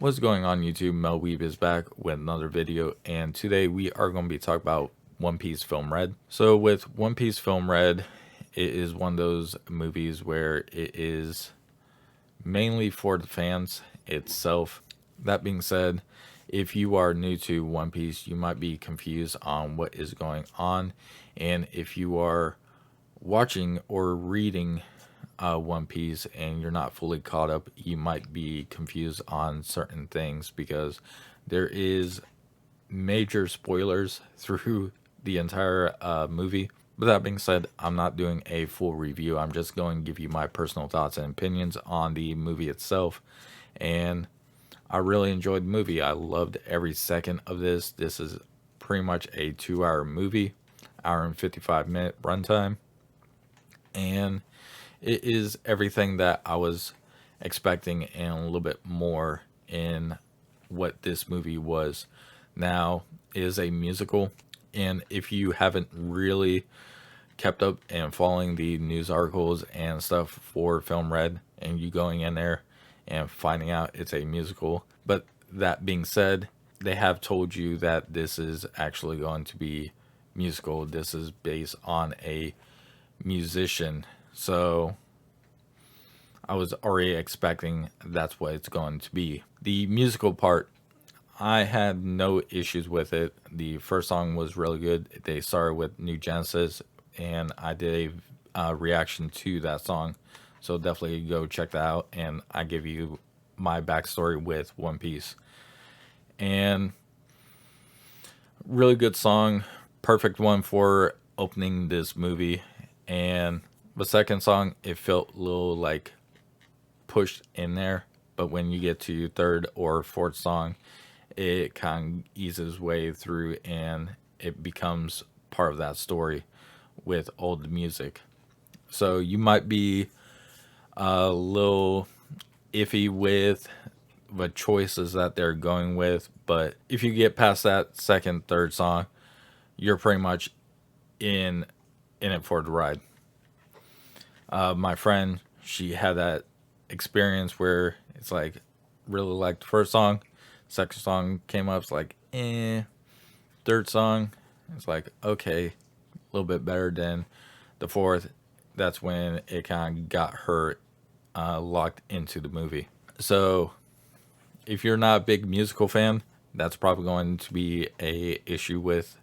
What's going on YouTube? Mel Weeb is back with another video, and today we are going to be talking about One Piece Film Red. So with One Piece Film Red, it is one of those movies where it is mainly for the fans itself. That being said, if you are new to One Piece, you might be confused on what is going on, and if you are watching or reading One Piece and you're not fully caught up, you might be confused on certain things because there is major spoilers through the entire movie. But that being said, I'm not doing a full review. I'm just going to give you my personal thoughts and opinions on the movie itself. And I really enjoyed the movie. I loved every second of this. This is pretty much a 2-hour movie, hour and 55-minute runtime. And it is everything that I was expecting and a little bit more in what this movie was. Now, it is a musical, and if you haven't really kept up and following the news articles and stuff for Film Red, and you going in there and finding out it's a musical, but that being said, they have told you that this is actually going to be musical. This is based on a musician, so I was already expecting that's what it's going to be. The musical part, I had no issues with it. The first song was really good. They started with New Genesis, and I did a reaction to that song, so definitely go check that out. And I give you my backstory with One Piece, and really good song, perfect one for opening this movie. And the second song, it felt a little like pushed in there, but when you get to third or fourth song, it kind of eases way through and it becomes part of that story with all the music. So you might be a little iffy with the choices that they're going with, but if you get past that second, third song, you're pretty much in it for the ride. My friend, she had that experience where it's like really like the first song, second song came up, it's like third song, it's like okay, a little bit better than the fourth. That's when it kind of got her locked into the movie. So if you're not a big musical fan, that's probably going to be a issue with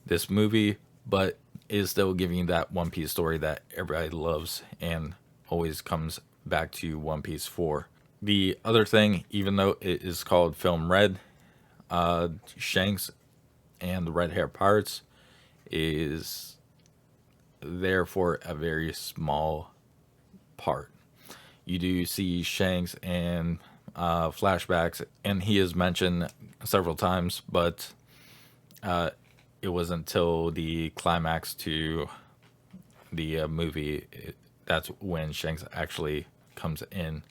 this movie, but it is still giving you that One Piece story that everybody loves and always comes back to One Piece for. The other thing, even though it is called Film Red, Shanks and the Red Hair Pirates is there for a very small part. You do see Shanks and flashbacks, and he is mentioned several times, but it wasn't until the climax to the movie that's when Shanks actually comes in,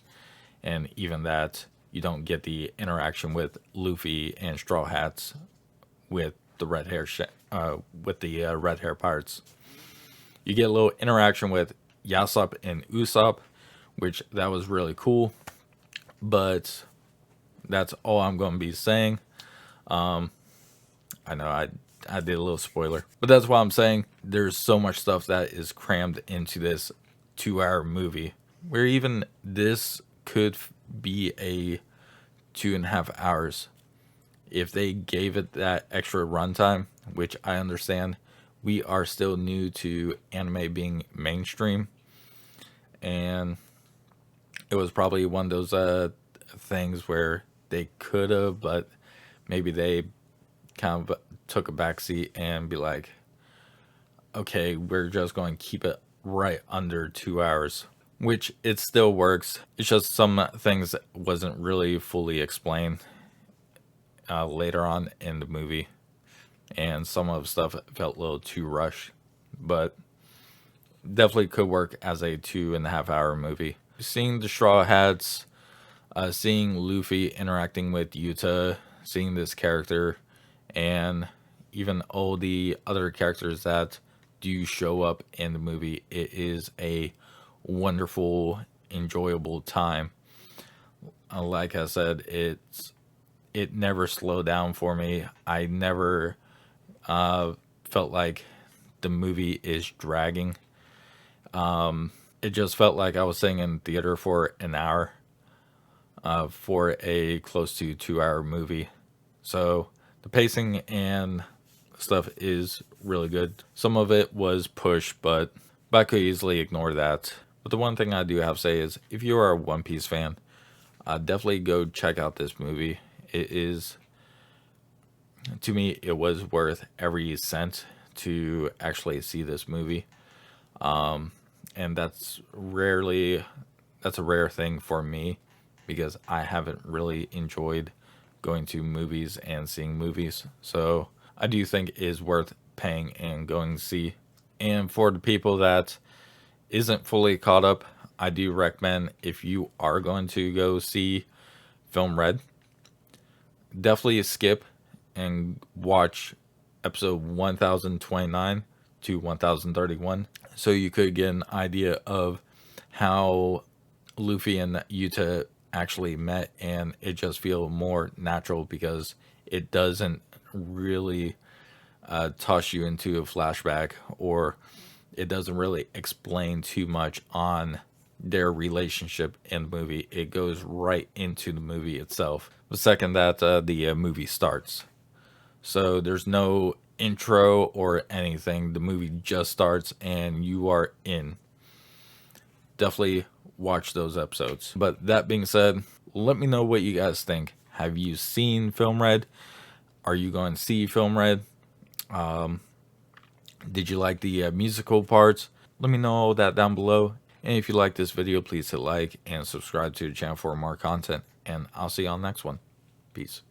and even that you don't get the interaction with Luffy and Straw Hats with the red hair pirates. You get a little interaction with Yasop and Usopp, which that was really cool, but that's all I'm going to be saying. I know I did a little spoiler, but that's why I'm saying there's so much stuff that is crammed into this 2-hour movie, where even this could be a 2.5 hours if they gave it that extra runtime, which I understand. We are still new to anime being mainstream, and it was probably one of those things where they could have, but maybe they kind of took a backseat and be like, okay, we're just going to keep it right under 2 hours, which it still works. It's just some things wasn't really fully explained later on in the movie, and some of the stuff felt a little too rushed, but definitely could work as a 2.5 hour movie. Seeing the Straw Hats, seeing Luffy interacting with Yuta, seeing this character, and even all the other characters that do show up in the movie, it is a wonderful, enjoyable time. Like I said, it never slowed down for me. I never felt like the movie is dragging. It just felt like I was sitting in theater for an hour for a close to 2 hour movie. So the pacing and stuff is really good. Some of it was pushed, but I could easily ignore that. But the one thing I do have to say is if you are a One Piece fan, definitely go check out this movie. It is, to me, it was worth every cent to actually see this movie. And that's a rare thing for me because I haven't really enjoyed going to movies and seeing movies. So I do think it is worth paying and going to see. And for the people that isn't fully caught up, I do recommend if you are going to go see Film Red, definitely skip and watch episode 1029 to 1031 so you could get an idea of how Luffy and Yuta actually met, and it just feel more natural because it doesn't really toss you into a flashback, or it doesn't really explain too much on their relationship in the movie. It goes right into the movie itself. The second that the movie starts. So there's no intro or anything. The movie just starts and you are in. Definitely watch those episodes. But that being said, let me know what you guys think. Have you seen Film Red? Are you going to see Film Red? Did you like the musical parts? Let me know all that down below. And if you like this video, please hit like and subscribe to the channel for more content. And I'll see you on the next one. Peace.